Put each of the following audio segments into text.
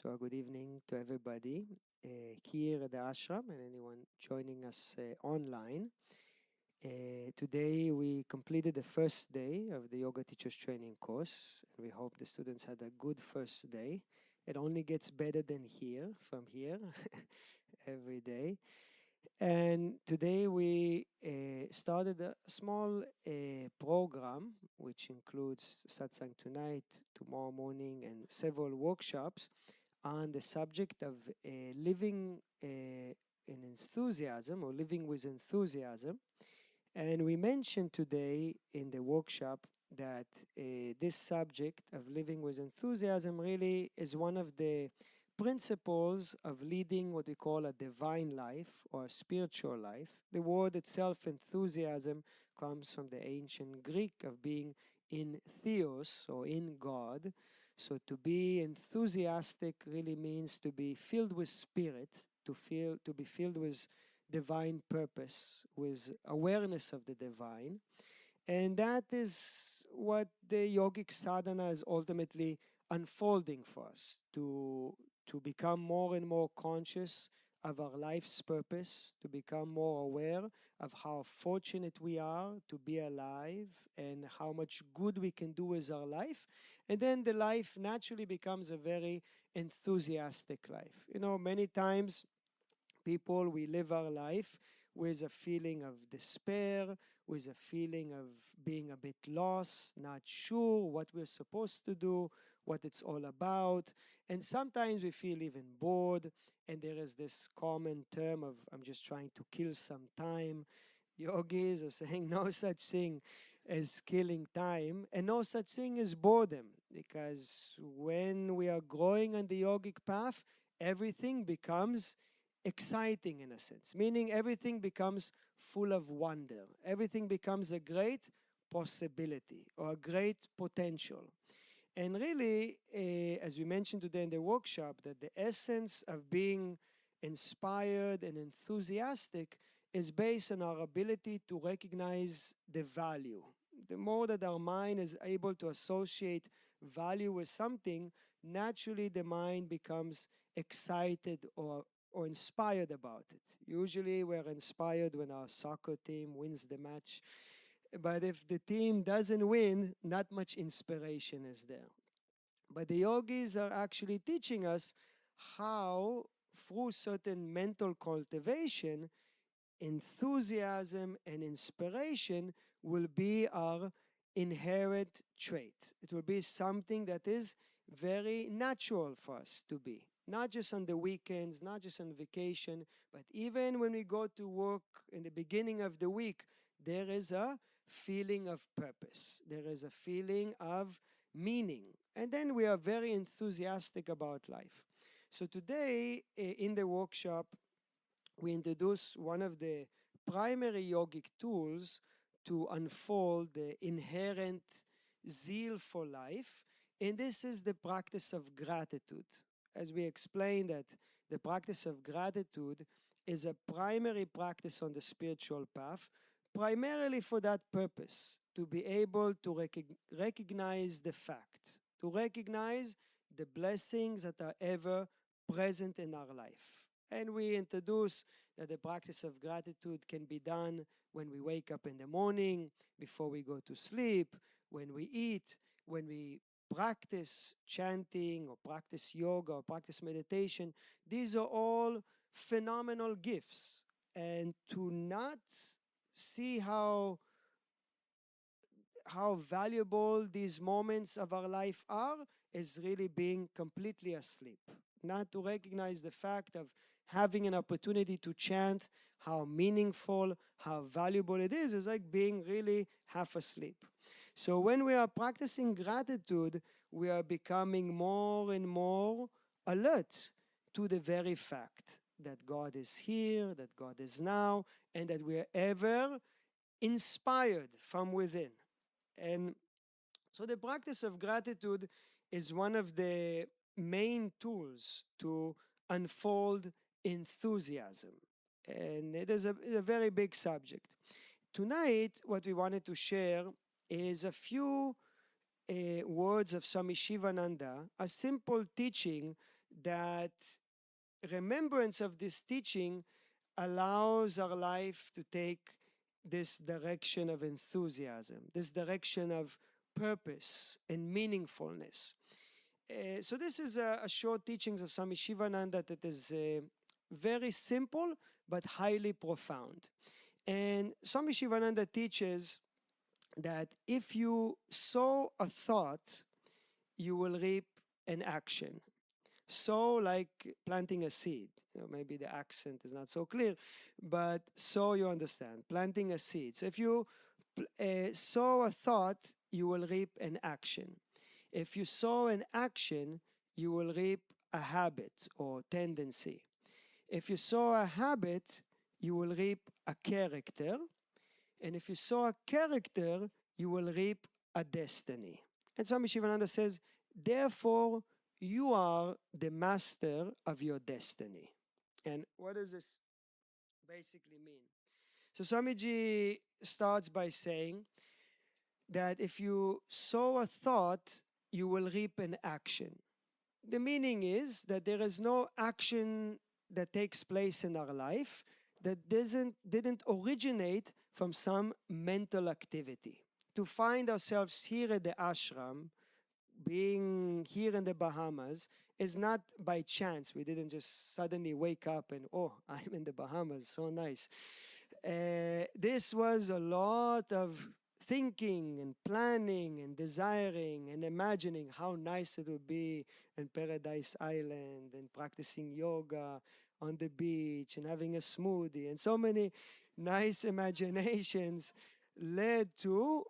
So good evening to everybody here at the ashram and anyone joining us online. Today we completed the first day of the Yoga Teachers Training course, and we hope the students had a good first day. It only gets better from here, every day. And today we started a small program which includes Satsang tonight, tomorrow morning, and several workshops on the subject of living in enthusiasm or living with enthusiasm. And we mentioned today in the workshop that this subject of living with enthusiasm really is one of the principles of leading what we call a divine life or a spiritual life. The word itself, enthusiasm, comes from the ancient Greek of being in theos or in God. So to be enthusiastic really means to be filled with spirit, to be filled with divine purpose, with awareness of the divine. And that is what the yogic sadhana is ultimately unfolding for us, to become more and more conscious of our life's purpose, to become more aware of how fortunate we are to be alive and how much good we can do with our life. And then the life naturally becomes a very enthusiastic life. You know, many times people, we live our life with a feeling of despair, with a feeling of being a bit lost, not sure what we're supposed to do, what it's all about. And sometimes we feel even bored, and there is this common term of, I'm just trying to kill some time. Yogis are saying no such thing as killing time, and no such thing as boredom, because when we are growing on the yogic path, everything becomes exciting in a sense, meaning everything becomes full of wonder. Everything becomes a great possibility or a great potential. And really, as we mentioned today in the workshop, that the essence of being inspired and enthusiastic is based on our ability to recognize the value. The more that our mind is able to associate value with something, naturally the mind becomes excited or inspired about it. Usually we're inspired when our soccer team wins the match. But if the team doesn't win, not much inspiration is there. But the yogis are actually teaching us how, through certain mental cultivation, enthusiasm and inspiration will be our inherent trait. It will be something that is very natural for us to be. Not just on the weekends, not just on vacation, but even when we go to work in the beginning of the week, there is a feeling of purpose. There is a feeling of meaning. And then we are very enthusiastic about life. So today in the workshop, we introduce one of the primary yogic tools to unfold the inherent zeal for life, and this is the practice of gratitude. As we explained, that the practice of gratitude is a primary practice on the spiritual path, primarily for that purpose, to be able to recognize the fact, to recognize the blessings that are ever present in our life. And we introduce that the practice of gratitude can be done when we wake up in the morning, before we go to sleep, when we eat, when we practice chanting or practice yoga or practice meditation. These are all phenomenal gifts. And to not see how valuable these moments of our life are is really being completely asleep. Not to recognize the fact of having an opportunity to chant, how meaningful, how valuable it is like being really half asleep. So when we are practicing gratitude, we are becoming more and more alert to the very fact that God is here, that God is now, and that we are ever inspired from within. And so the practice of gratitude is one of the main tools to unfold enthusiasm. And it is a very big subject. Tonight, what we wanted to share is a few words of Swami Sivananda, a simple teaching that remembrance of this teaching allows our life to take this direction of enthusiasm, this direction of purpose and meaningfulness. So this is a short teachings of Swami Sivananda that is very simple but highly profound. And Swami Sivananda teaches that if you sow a thought, you will reap an action. Sow like planting a seed. Maybe the accent is not so clear, but sow, you understand, planting a seed. So if you sow a thought, you will reap an action. If you sow an action, you will reap a habit or tendency. If you sow a habit, you will reap a character. And if you sow a character, you will reap a destiny. And Swami Sivananda says, therefore, you are the master of your destiny. And what does this basically mean? So Swamiji starts by saying that if you sow a thought, you will reap an action. The meaning is that there is no action that takes place in our life that didn't originate from some mental activity. To find ourselves here at the ashram, being here in the Bahamas, is not by chance. We didn't just suddenly wake up and, oh, I'm in the Bahamas, so nice. This was a lot of thinking and planning and desiring and imagining how nice it would be in Paradise Island and practicing yoga on the beach and having a smoothie, and so many nice imaginations led to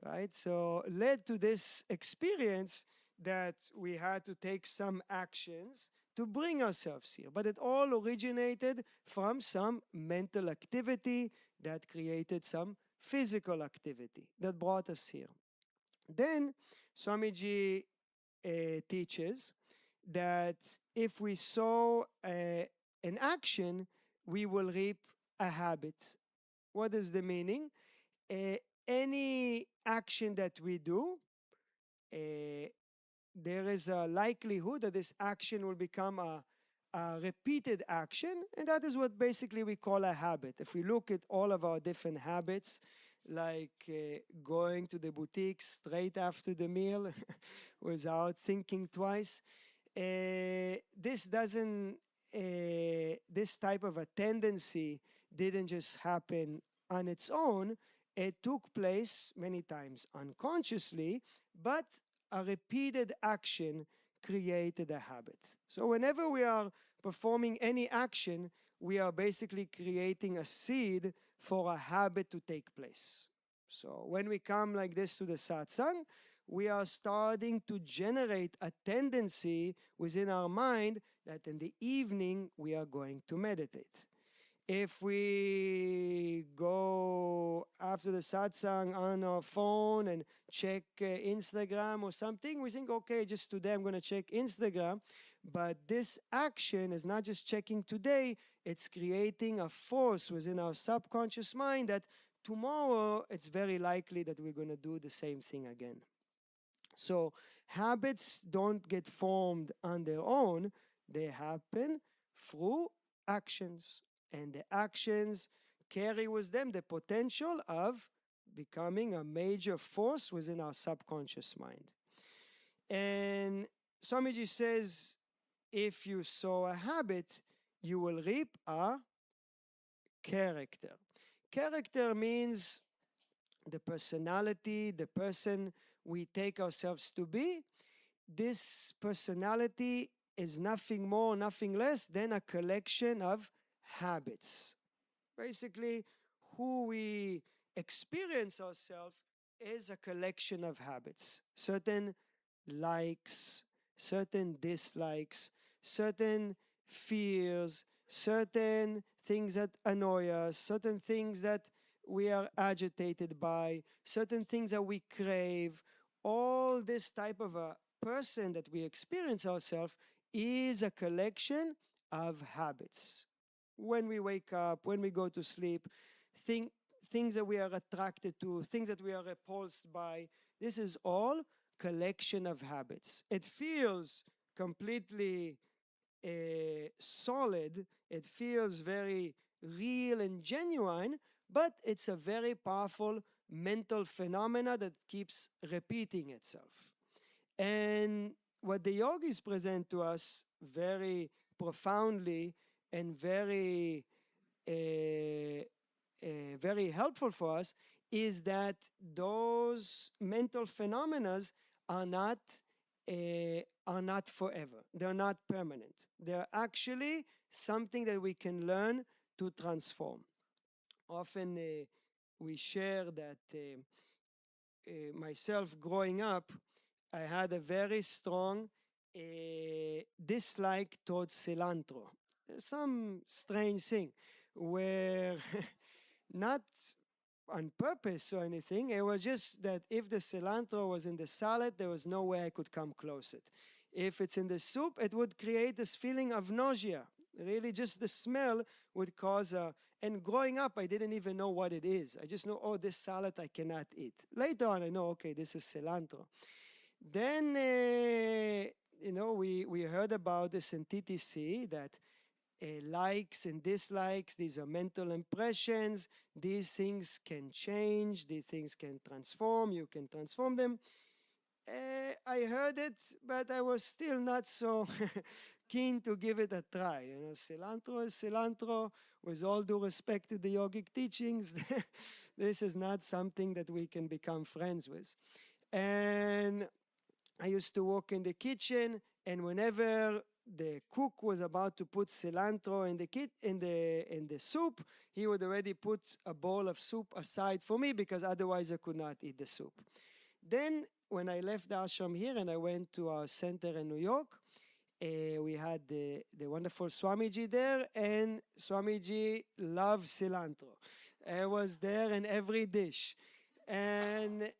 right? So led to this experience that we had to take some actions to bring ourselves here. But it all originated from some mental activity that created some physical activity that brought us here. Then Swamiji teaches that if we sow an action, we will reap a habit. What is the meaning? Any action that we do, there is a likelihood that this action will become a repeated action, and that is what basically we call a habit. If we look at all of our different habits, like going to the boutique straight after the meal without thinking twice, this type of a tendency didn't just happen on its own. It took place many times unconsciously, but a repeated action created a habit. So whenever we are performing any action, we are basically creating a seed for a habit to take place. So when we come like this to the satsang, we are starting to generate a tendency within our mind that in the evening we are going to meditate. If we go after the satsang on our phone and check Instagram or something, we think, okay, just today I'm going to check Instagram. But this action is not just checking today, it's creating a force within our subconscious mind that tomorrow it's very likely that we're going to do the same thing again. So habits don't get formed on their own, they happen through actions. And the actions carry with them the potential of becoming a major force within our subconscious mind. And Swamiji says, if you sow a habit, you will reap a character. Character means the personality, the person we take ourselves to be. This personality is nothing more, nothing less than a collection of habits. Basically, who we experience ourselves is a collection of habits. Certain likes, certain dislikes, certain fears, certain things that annoy us, certain things that we are agitated by, certain things that we crave. All this type of a person that we experience ourselves is a collection of habits. When we wake up, when we go to sleep, things that we are attracted to, things that we are repulsed by, this is all collection of habits. It feels completely solid. It feels very real and genuine, but it's a very powerful mental phenomena that keeps repeating itself. And what the yogis present to us very profoundly and very helpful for us is that those mental phenomena are not are not forever. They're not permanent. They're actually something that we can learn to transform. Often we share that myself growing up, I had a very strong dislike towards cilantro. Some strange thing where not on purpose or anything. It was just that if the cilantro was in the salad, there was no way I could come close it. If it's in the soup, it would create this feeling of nausea. Really, just the smell would cause a. And growing up, I didn't even know what it is. I just know, oh, this salad I cannot eat. Later on, I know, okay, this is cilantro. Then, we heard about this in TTC that likes and dislikes, these are mental impressions. These things can change, these things can transform, you can transform them. I heard it, but I was still not so keen to give it a try. Cilantro is cilantro. With all due respect to the yogic teachings, this is not something that we can become friends with. And I used to walk in the kitchen, and whenever the cook was about to put cilantro in the soup, he would already put a bowl of soup aside for me because otherwise I could not eat the soup. Then when I left the ashram here and I went to our center in New York, we had the wonderful Swamiji there, and Swamiji loved cilantro. It was there in every dish. And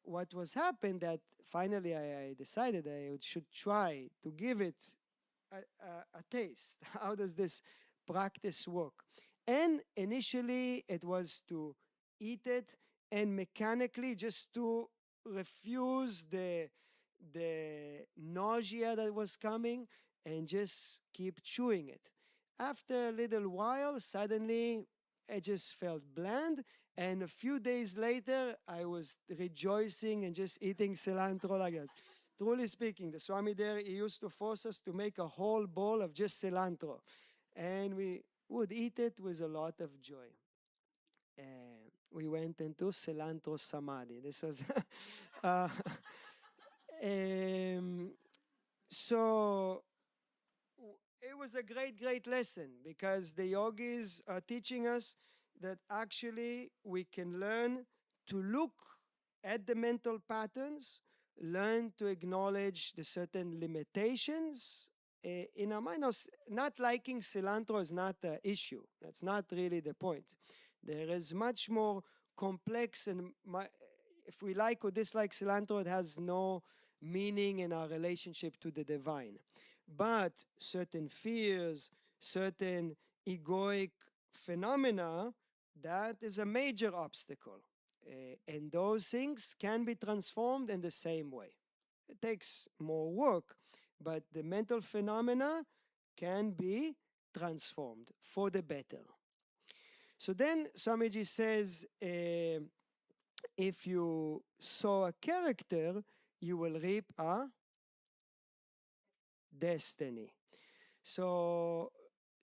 what was happened that finally I decided I should try to give it a taste. How does this practice work? And initially it was to eat it and mechanically just to refuse the nausea that was coming and just keep chewing it. After a little while, suddenly I just felt bland, and a few days later, I was rejoicing and just eating cilantro like that. Truly speaking, the Swami there, he used to force us to make a whole bowl of just cilantro. And we would eat it with a lot of joy. We went into cilantro samadhi. This was so it was a great lesson because the yogis are teaching us that actually we can learn to look at the mental patterns, learn to acknowledge the certain limitations in our mind. Now, not liking cilantro is not an issue. That's not really the point. There is much more complex, and if we like or dislike cilantro, it has no meaning in our relationship to the divine. But certain fears, certain egoic phenomena, that is a major obstacle. And those things can be transformed in the same way. It takes more work, but the mental phenomena can be transformed for the better. So then Swamiji says, if you sow a character, you will reap a destiny. So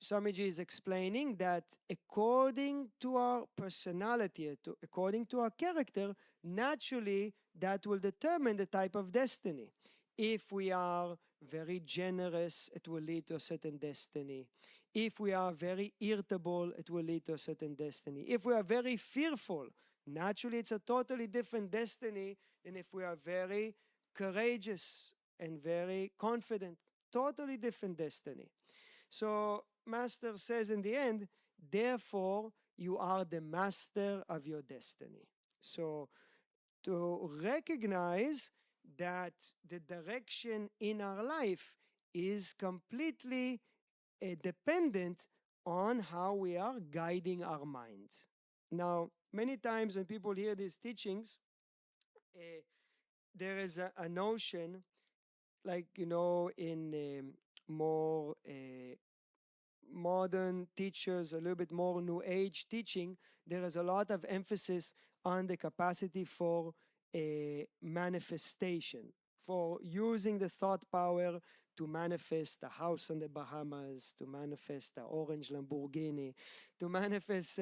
Swamiji is explaining that according to our personality, according to our character, naturally that will determine the type of destiny. If we are very generous, it will lead to a certain destiny. If we are very irritable, it will lead to a certain destiny. If we are very fearful, naturally it's a totally different destiny than if we are very courageous and very confident. Totally different destiny. So Master says in the end, therefore you are the master of your destiny. So to recognize that the direction in our life is completely dependent on how we are guiding our mind. Now, many times when people hear these teachings, there is a notion like, in more modern teachers, a little bit more new age teaching, there is a lot of emphasis on the capacity for a manifestation, for using the thought power to manifest a house in the Bahamas, to manifest an orange Lamborghini, to manifest,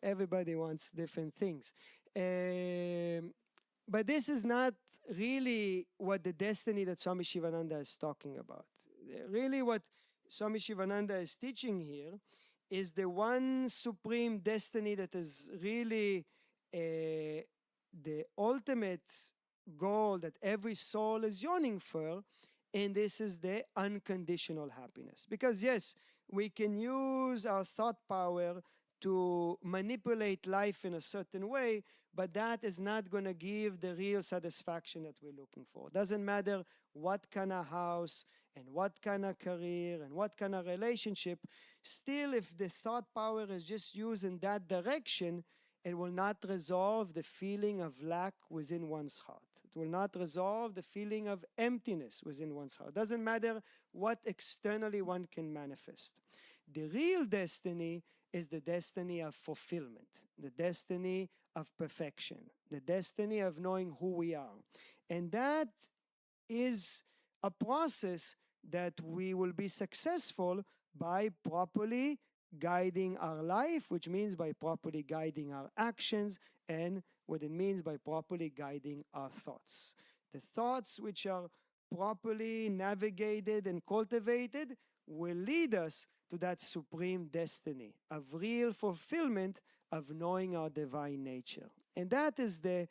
everybody wants different things. But this is not really what the destiny that Swami Sivananda is talking about. Really, what Swami Sivananda is teaching here is the one supreme destiny that is really the ultimate goal that every soul is yearning for, and this is the unconditional happiness. Because yes, we can use our thought power to manipulate life in a certain way, but that is not going to give the real satisfaction that we're looking for. It doesn't matter what kind of house and what kind of career and what kind of relationship. Still, if the thought power is just used in that direction, it will not resolve the feeling of lack within one's heart. It will not resolve the feeling of emptiness within one's heart. It doesn't matter what externally one can manifest. The real destiny is the destiny of fulfillment, the destiny of perfection, the destiny of knowing who we are. And that is a process that we will be successful by properly guiding our life, which means by properly guiding our actions, and what it means by properly guiding our thoughts. The thoughts which are properly navigated and cultivated will lead us to that supreme destiny of real fulfillment of knowing our divine nature. And that is the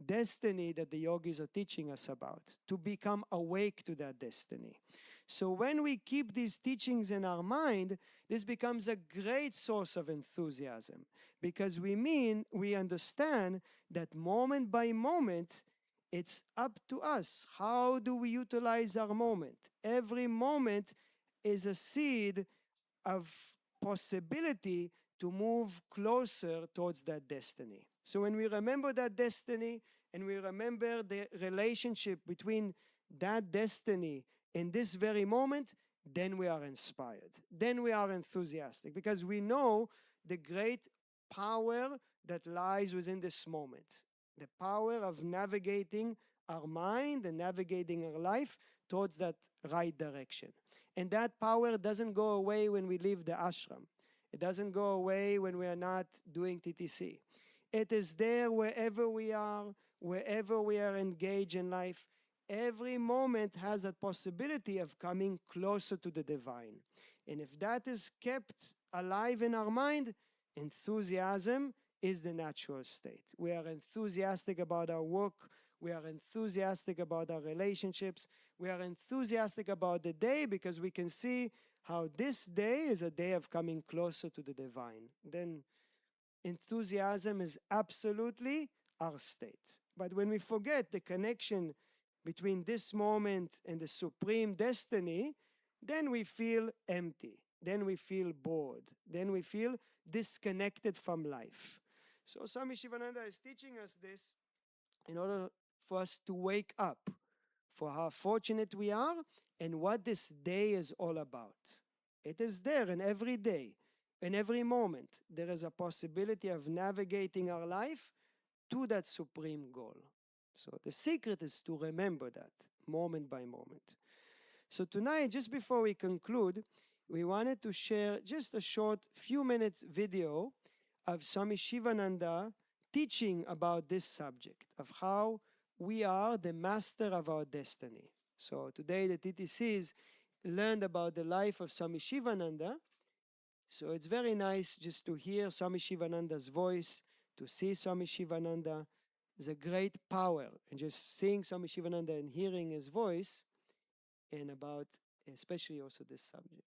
destiny that the yogis are teaching us about, to become awake to that destiny. So when we keep these teachings in our mind, this becomes a great source of enthusiasm, because we understand that moment by moment, it's up to us. How do we utilize our moment? Every moment is a seed of possibility to move closer towards that destiny. So when we remember that destiny and we remember the relationship between that destiny in this very moment, then we are inspired. Then we are enthusiastic, because we know the great power that lies within this moment. The power of navigating our mind and navigating our life towards that right direction. And that power doesn't go away when we leave the ashram. It doesn't go away when we are not doing TTC. It is there wherever we are engaged in life. Every moment has a possibility of coming closer to the divine. And if that is kept alive in our mind, enthusiasm is the natural state. We are enthusiastic about our work. We are enthusiastic about our relationships. We are enthusiastic about the day, because we can see how this day is a day of coming closer to the divine. Then enthusiasm is absolutely our state. But when we forget the connection between this moment and the supreme destiny, then we feel empty. Then we feel bored. Then we feel disconnected from life. So Swami Sivananda is teaching us this in order for us to wake up, for how fortunate we are and what this day is all about. It is there in every day, in every moment. There is a possibility of navigating our life to that supreme goal. So the secret is to remember that moment by moment. So tonight, just before we conclude, we wanted to share just a short few minutes video of Swami Sivananda teaching about this subject of how we are the master of our destiny. So today the TTCs learned about the life of Swami Sivananda. So it's very nice just to hear Swami Sivananda's voice, to see Swami Sivananda. There's a great power in just seeing Swami Sivananda and hearing his voice, and about especially also this subject.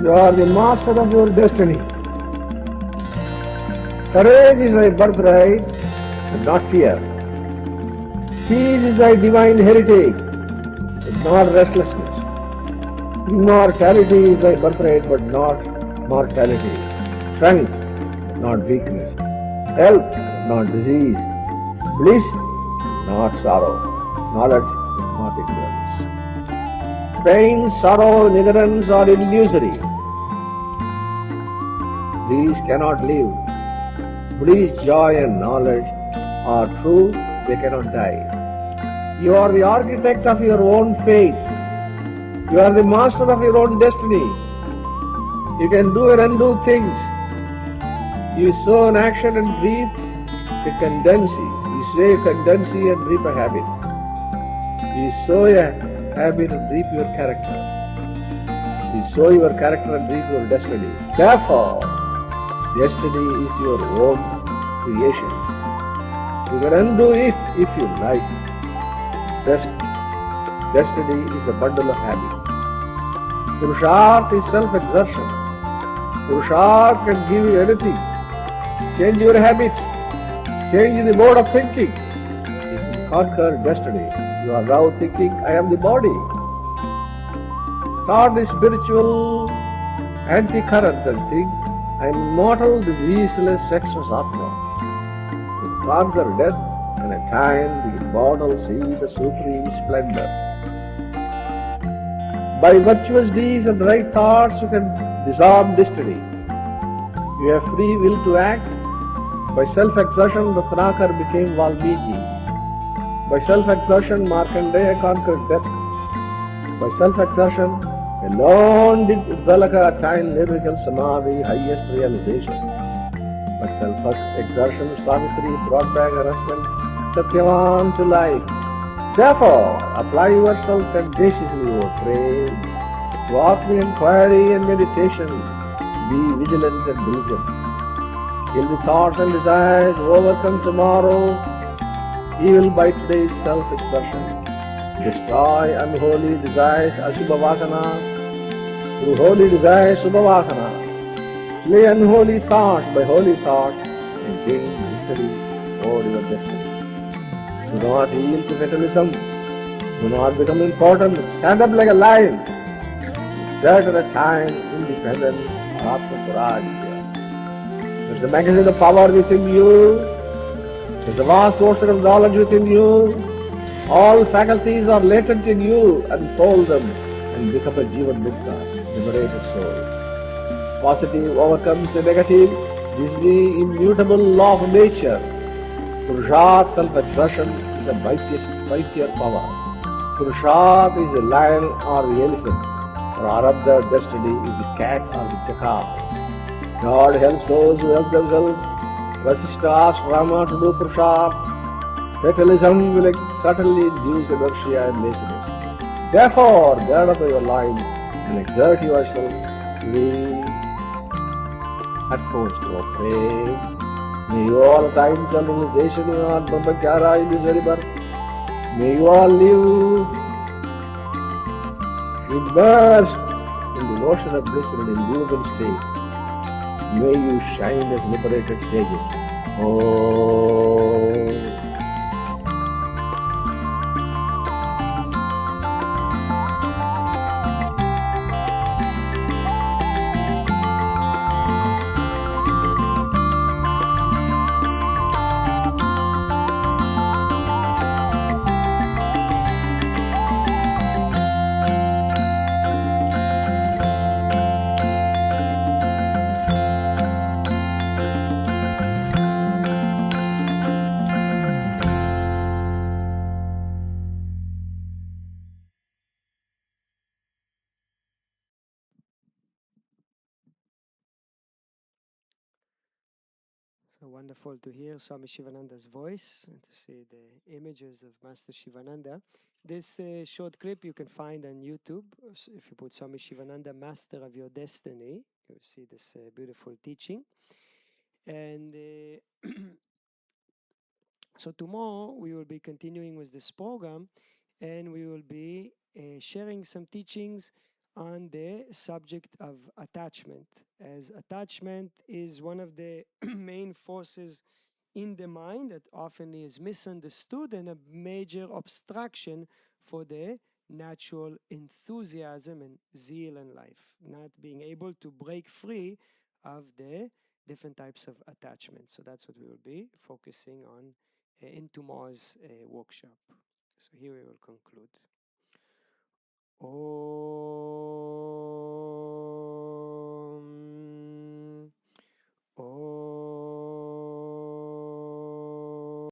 You are the master of your destiny. Courage is thy birthright, but not fear. Peace is thy divine heritage, but not restlessness. Immortality is thy birthright, but not mortality. Strength, but not weakness. Health, but not disease. Bliss, but not sorrow. Knowledge, but not ignorance. Pain, sorrow, and ignorance are illusory. These cannot live. Bliss, joy, and knowledge are true, they cannot die. You are the architect of your own fate. You are the master of your own destiny. You can do and undo things. You sow an action and reap a tendency. You sow a tendency and reap a habit. You sow a habit and reap your character. You sow your character and reap your destiny. Therefore, destiny is your own creation. You can undo it if you like. Destiny is a bundle of habits. Purusharth is self-exertion. Purusharth can give you anything. Change your habits. Change the mode of thinking. If you conquer destiny, you are now thinking, I am the body. Start the spiritual anti-current and think, I am immortal, diseaseless, sexless Atma. You conquer death and attain the immortal see the supreme splendor. By virtuous deeds and right thoughts, you can disarm destiny. You have free will to act. By self-exertion, Ratnakar became Valmiki. By self-exertion, Markandeya conquered death. By self-exertion, alone did Udvalaka attain lyrical samadhi, highest realization. By self-exertion, Savitri brought back her husband Satyavan to life. Therefore, apply yourself tenaciously, O praise. To Atma inquiry and meditation, be vigilant and diligent. Kill the thoughts and desires, overcome tomorrow. Evil by today's self-exertion. Destroy unholy desires, Ashubha Vasana. Through holy desires, Subha Vasana. Slay unholy thoughts by holy thoughts and gain victory over your destiny. Do not yield to fatalism. Do not become important. Stand up like a lion. Exert at a time independent Atma Swarajya. There's the magazine of power within you. There's a vast ocean of knowledge within you. All faculties are latent in you. Unfold them and become a Jivan Mukta, liberated soul. Positive overcomes the negative. This is the immutable law of nature. Purusharth, self-exertion, is a mightier power. Purusharth is the lion or the elephant. Prarabdha, destiny, is the cat or the jackal. God helps those who help themselves. Vasishtha asked Rama to do Purusharth. Fatalism will certainly induce inertia and laziness. Therefore, gird up your line and exert yourself to the utmost, O praise. May you all attain self-realization in our Brahmacharya in this very birth. May you all live immersed in the ocean of bliss and indulgent state. May you shine as liberated sages. Oh. So wonderful to hear Swami Sivananda's voice and to see the images of Master Sivananda. This short clip you can find on YouTube. If you put Swami Sivananda, Master of Your Destiny, you'll see this beautiful teaching. And so tomorrow we will be continuing with this program, and we will be sharing some teachings on the subject of attachment, as attachment is one of the main forces in the mind that often is misunderstood and a major obstruction for the natural enthusiasm and zeal in life, not being able to break free of the different types of attachment. So that's what we will be focusing on in tomorrow's workshop. So here we will conclude. Oh.